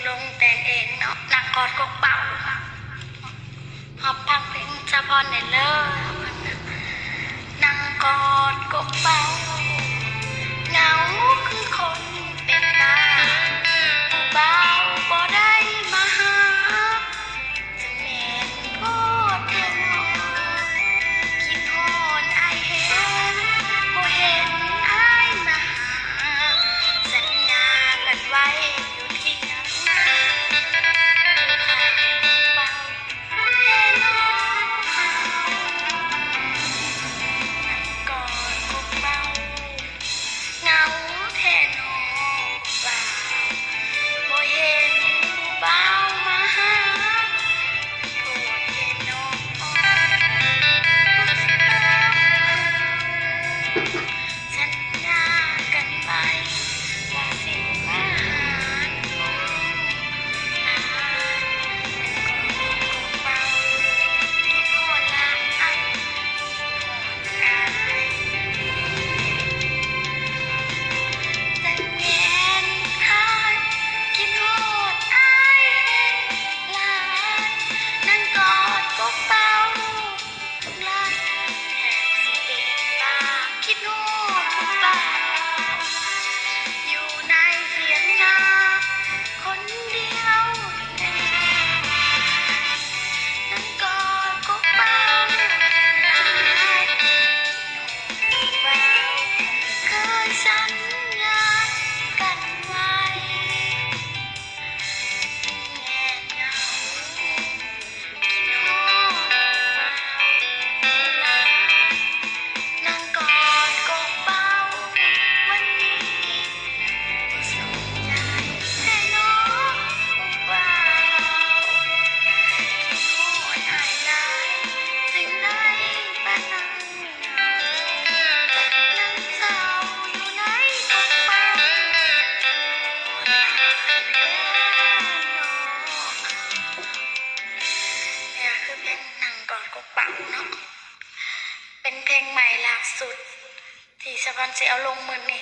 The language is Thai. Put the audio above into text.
ลงแต่งเองเนาะนักกอดกกเป่าหอบพังเพลงจะพรในเลิศนั่งกอดกกเป่าเหงาคือคนเป็นตาผู้เบาบ่ได้มาหาจะแม่นโพดเพียงหอคิดฮอนอายเห็นบ่เห็นอายมาหาสัญญากันไว้อยู่ที่นั่นเบาเฮโลกอดกกเบาเหงาแท้นอเบาบ่เห็นเบามาหาโทษเห็นน้องสัญญากันไปว่าสิมาหาน้องอายกอดกกเบาคิดฮอดหลายอายแต่แม่นอายคิดฮอดอายแฮ่งหลายนั่งกอดกกเบาหลายแทบสิเป็นบ้าคิดฮอดผู้เบาอยู่ในเถียงนาคนเดียวนั่งกอดกกเบาอายผู้เบาเคยสัญญากันไว้แง่เหงาคิดฮอดผู้เบานั่งกอดกกเบาวันนี้บ่สนใจแท้น้อผู้เบาคิดฮอดอายหลายจึงได้ปานนั้นนั่งเศร้าอยู่ในกกเบาฮอดอายแท้น้อเนี่ยคือเพลงนั่งกอดกกเบาเนาะเป็นเพลงใหม่ล่าสุดที่สะพอนสิเอาลงมื้อนี้